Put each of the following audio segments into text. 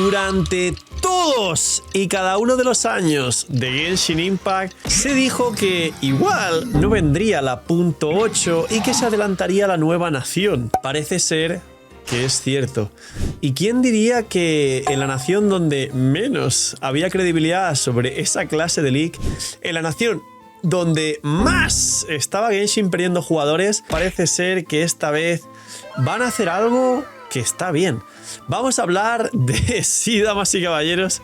Durante todos y cada uno de los años de Genshin Impact se dijo que igual no vendría la .8 y que se adelantaría la nueva nación. Parece ser que es cierto. ¿Y quién diría que en la nación donde menos había credibilidad sobre esa clase de leak, en la nación donde más estaba Genshin perdiendo jugadores, parece ser que esta vez van a hacer algo que está bien? Vamos a hablar de, sí, damas y caballeros,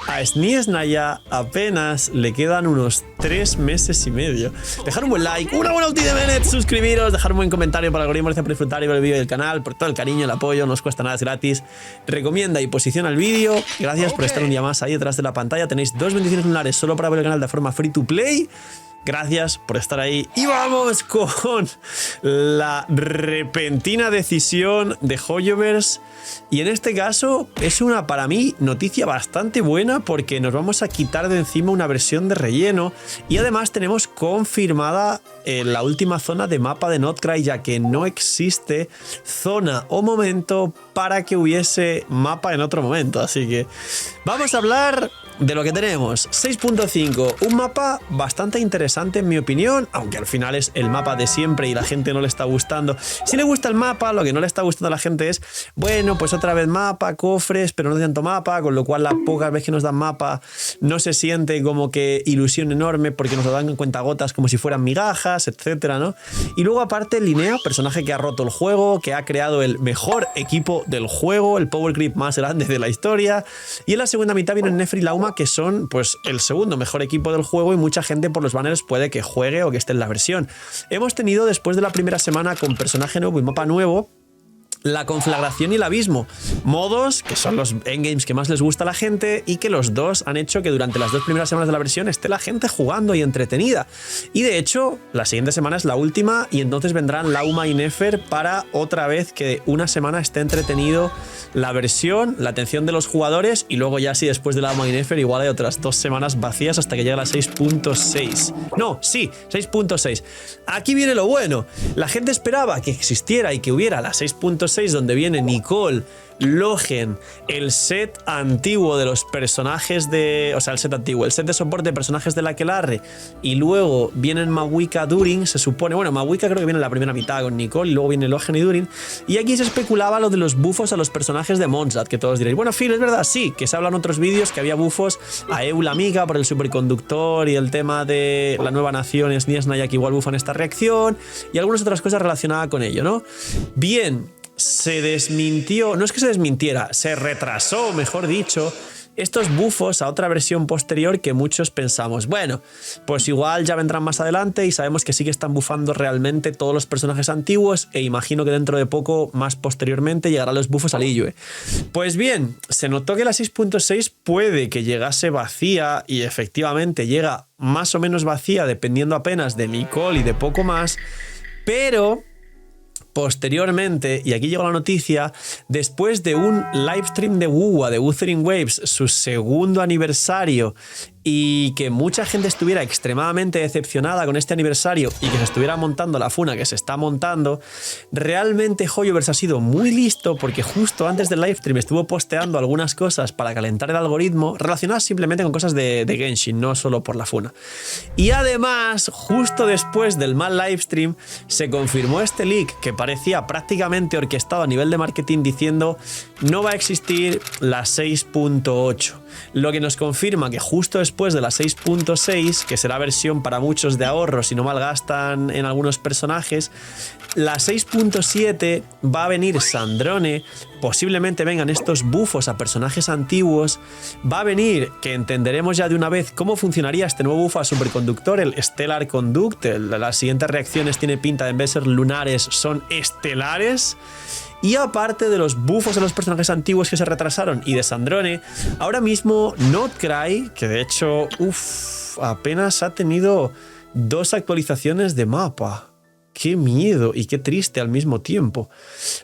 a Sniesnaya apenas le quedan unos 3 meses y medio. Dejar un buen like, una buena ulti de Bennett, suscribiros, dejar un buen comentario para el algoritmo, gracias por disfrutar y ver el vídeo del canal, por todo el cariño, el apoyo, no os cuesta nada, es gratis. Recomienda y posiciona el vídeo. Gracias por estar un día más ahí detrás de la pantalla. Tenéis 2 bendiciones lunares solo para ver el canal de forma free to play. Gracias por estar ahí. Y vamos con la repentina decisión de Hoyoverse. Y en este caso es una, para mí, noticia bastante buena porque nos vamos a quitar de encima una versión de relleno. Y además tenemos confirmada la última zona de mapa de Notcry, ya que no existe zona o momento para que hubiese mapa en otro momento. Así que vamos a hablar de lo que tenemos. 6.5, un mapa bastante interesante en mi opinión, aunque al final es el mapa de siempre y la gente no le está gustando. Si le gusta el mapa, lo que no le está gustando a la gente es, bueno, pues otra vez mapa, cofres, pero no tanto mapa, con lo cual las pocas veces que nos dan mapa no se siente como que ilusión enorme porque nos lo dan en cuentagotas como si fueran migajas, etcétera, ¿no? Y luego aparte Linnea, personaje que ha roto el juego, que ha creado el mejor equipo del juego, el power creep más grande de la historia, y en la segunda mitad vienen Nefri y Lauma, que son pues el segundo mejor equipo del juego y mucha gente por los banners puede que juegue o que esté en la versión. Hemos tenido después de la primera semana con personaje nuevo y mapa nuevo la conflagración y el abismo, modos que son los endgames que más les gusta a la gente y que los dos han hecho que durante las 2 primeras semanas de la versión esté la gente jugando y entretenida. Y de hecho la siguiente semana es la última y entonces vendrán Lauma y Nefer para otra vez que una semana esté entretenido la versión, la atención de los jugadores, y luego ya sí, después de Lauma y Nefer igual hay otras 2 semanas vacías hasta que llegue a la 6.6. No, sí, 6.6. Aquí viene lo bueno. La gente esperaba que existiera y que hubiera la 6.6 donde viene Nicole, Logen, el set antiguo de los personajes de... O sea, el set antiguo, el set de soporte de personajes de la Aquelarre, y luego vienen Mawika, Durin, se supone... Bueno, Mawika creo que viene en la primera mitad con Nicole, y luego viene Logen y Durin, y aquí se especulaba lo de los bufos a los personajes de Monsat, que todos diréis, bueno, Phil, es verdad, sí, que se hablan en otros vídeos que había bufos a Eula Amiga por el superconductor y el tema de la nueva nación Sniesnaya, que igual bufan esta reacción, y algunas otras cosas relacionadas con ello, ¿no? Bien, se desmintió, no es que se desmintiera, se retrasó, mejor dicho, estos bufos a otra versión posterior que muchos pensamos, bueno, pues igual ya vendrán más adelante y sabemos que sí que están bufando realmente todos los personajes antiguos e imagino que dentro de poco, más posteriormente, llegarán los bufos al Liyue. Pues bien, se notó que la 6.6 puede que llegase vacía y efectivamente llega más o menos vacía dependiendo apenas de Nicole y de poco más, pero posteriormente, y aquí llegó la noticia, después de un livestream de WUWA, de Wuthering Waves, su segundo aniversario, y que mucha gente estuviera extremadamente decepcionada con este aniversario y que se estuviera montando la funa que se está montando, realmente Hoyoverse ha sido muy listo porque justo antes del livestream estuvo posteando algunas cosas para calentar el algoritmo relacionadas simplemente con cosas de Genshin, no solo por la funa. Y además, justo después del mal livestream, se confirmó este leak que parecía prácticamente orquestado a nivel de marketing diciendo no va a existir la 6.8. Lo que nos confirma que justo después de la 6.6, que será versión para muchos de ahorro si no malgastan en algunos personajes, la 6.7 va a venir Sandrone, posiblemente vengan estos bufos a personajes antiguos, va a venir, que entenderemos ya de una vez cómo funcionaría este nuevo bufo a superconductor, el Stellar Conduct, las siguientes reacciones tiene pinta de en vez de ser lunares son estelares. Y aparte de los bufos a los personajes antiguos que se retrasaron y de Sandrone, ahora mismo Notcry, que de hecho apenas ha tenido 2 actualizaciones de mapa. Qué miedo y qué triste al mismo tiempo.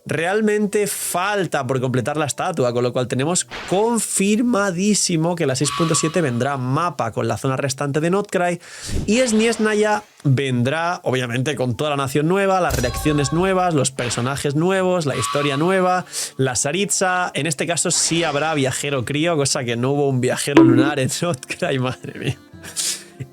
Realmente falta por completar la estatua, con lo cual tenemos confirmadísimo que la 6.7 vendrá mapa con la zona restante de Notcry y Snezhnaya vendrá obviamente con toda la nación nueva, las reacciones nuevas, los personajes nuevos, la historia nueva, la Tsaritsa. En este caso sí habrá viajero crío, cosa que no hubo un viajero lunar en Notcry, madre mía.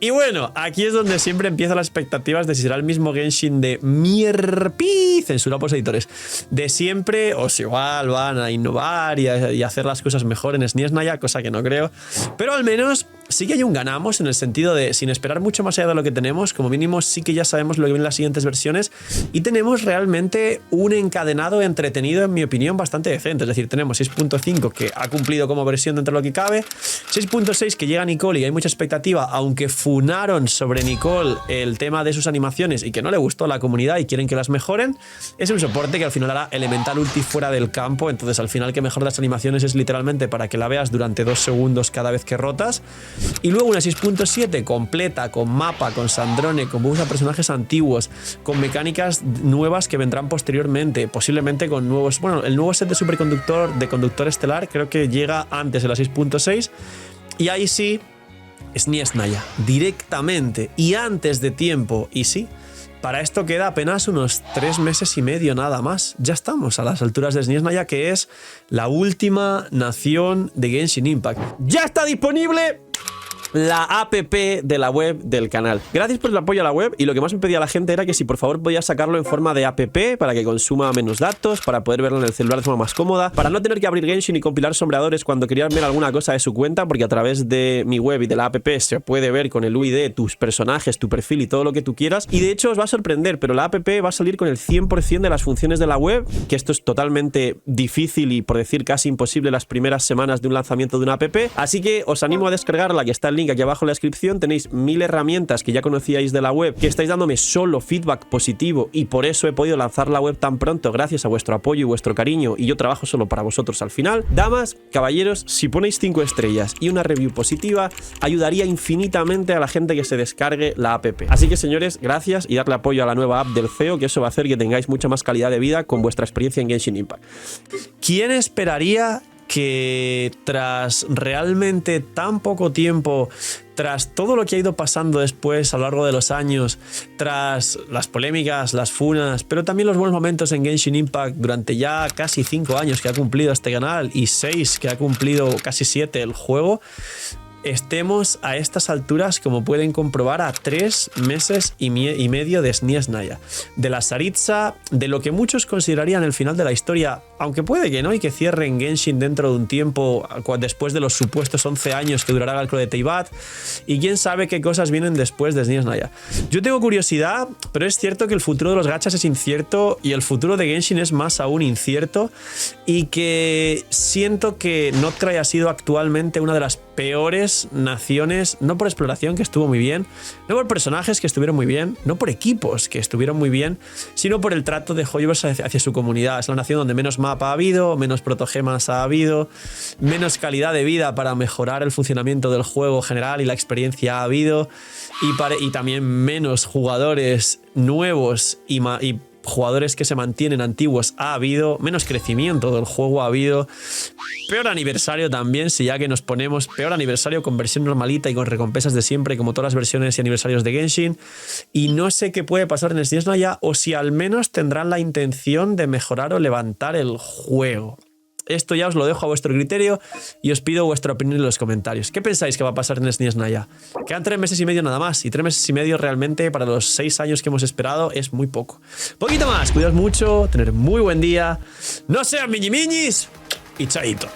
Y bueno, aquí es donde siempre empiezan las expectativas de si será el mismo Genshin de Mierpi, censurado por los editores, de siempre, o si igual van a innovar y hacer las cosas mejor en Snezhnaya, cosa que no creo. Pero al menos sí que hay un ganamos en el sentido de, sin esperar mucho más allá de lo que tenemos, como mínimo sí que ya sabemos lo que viene en las siguientes versiones y tenemos realmente un encadenado entretenido, en mi opinión, bastante decente. Es decir, tenemos 6.5 que ha cumplido como versión dentro de lo que cabe, 6.6 que llega Nicole y hay mucha expectativa, aunque funaron sobre Nicole el tema de sus animaciones y que no le gustó a la comunidad y quieren que las mejoren. Es un soporte que al final hará Elemental Ulti fuera del campo, entonces al final que mejor las animaciones es literalmente para que la veas durante 2 segundos cada vez que rotas. Y luego una 6.7 completa, con mapa, con Sandrone, con bugs a personajes antiguos, con mecánicas nuevas que vendrán posteriormente, posiblemente con nuevos... Bueno, el nuevo set de superconductor, de conductor estelar, creo que llega antes de la 6.6. Y ahí sí, Snezhnaya, directamente y antes de tiempo. Y sí, para esto queda apenas unos 3 meses y medio nada más. Ya estamos a las alturas de Snezhnaya, que es la última nación de Genshin Impact. ¡Ya está disponible la app de la web del canal! Gracias por el apoyo a la web, y lo que más me pedía la gente era que si por favor podía sacarlo en forma de app para que consuma menos datos, para poder verlo en el celular de forma más cómoda, para no tener que abrir Genshin y compilar sombreadores cuando querían ver alguna cosa de su cuenta, porque a través de mi web y de la app se puede ver con el UID tus personajes, tu perfil y todo lo que tú quieras. Y de hecho os va a sorprender, pero la app va a salir con el 100% de las funciones de la web, que esto es totalmente difícil y por decir casi imposible las primeras semanas de un lanzamiento de una app, así que os animo a descargarla, que está el link aquí abajo en la descripción. Tenéis 1000 herramientas que ya conocíais de la web, que estáis dándome solo feedback positivo, y por eso he podido lanzar la web tan pronto, gracias a vuestro apoyo y vuestro cariño, y yo trabajo solo para vosotros al final. Damas, caballeros, si ponéis 5 estrellas y una review positiva, ayudaría infinitamente a la gente que se descargue la app. Así que señores, gracias, y darle apoyo a la nueva app del CEO, que eso va a hacer que tengáis mucha más calidad de vida con vuestra experiencia en Genshin Impact. ¿Quién esperaría que tras realmente tan poco tiempo, tras todo lo que ha ido pasando después a lo largo de los años, tras las polémicas, las funas, pero también los buenos momentos en Genshin Impact durante ya casi 5 años que ha cumplido este canal y 6 que ha cumplido casi 7 el juego, estemos a estas alturas, como pueden comprobar, a 3 meses y medio de Snezhnaya, de la Tsaritsa, de lo que muchos considerarían el final de la historia, aunque puede que no, y que cierren Genshin dentro de un tiempo, después de los supuestos 11 años que durará el Cro de Teyvat, y quién sabe qué cosas vienen después de Snezhnaya. Yo tengo curiosidad, pero es cierto que el futuro de los gachas es incierto, y el futuro de Genshin es más aún incierto, y que siento que Notcry ha sido actualmente una de las peores naciones, no por exploración, que estuvo muy bien, no por personajes, que estuvieron muy bien, no por equipos, que estuvieron muy bien, sino por el trato de Hoyoverse hacia su comunidad. Es la nación donde menos mapa ha habido, menos protogemas ha habido, menos calidad de vida para mejorar el funcionamiento del juego general y la experiencia ha habido, y también menos jugadores nuevos y jugadores que se mantienen antiguos ha habido, menos crecimiento del juego ha habido, peor aniversario también, si ya que nos ponemos peor aniversario con versión normalita y con recompensas de siempre, como todas las versiones y aniversarios de Genshin, y no sé qué puede pasar en Snezhnaya, o si al menos tendrán la intención de mejorar o levantar el juego. Esto ya os lo dejo a vuestro criterio y os pido vuestra opinión en los comentarios. ¿Qué pensáis que va a pasar en Snezhnaya? Quedan 3 meses y medio nada más, y 3 meses y medio realmente para los 6 años que hemos esperado es muy poco. Poquito más, cuidaos mucho, tener muy buen día, no sean miñimiñis y chaito.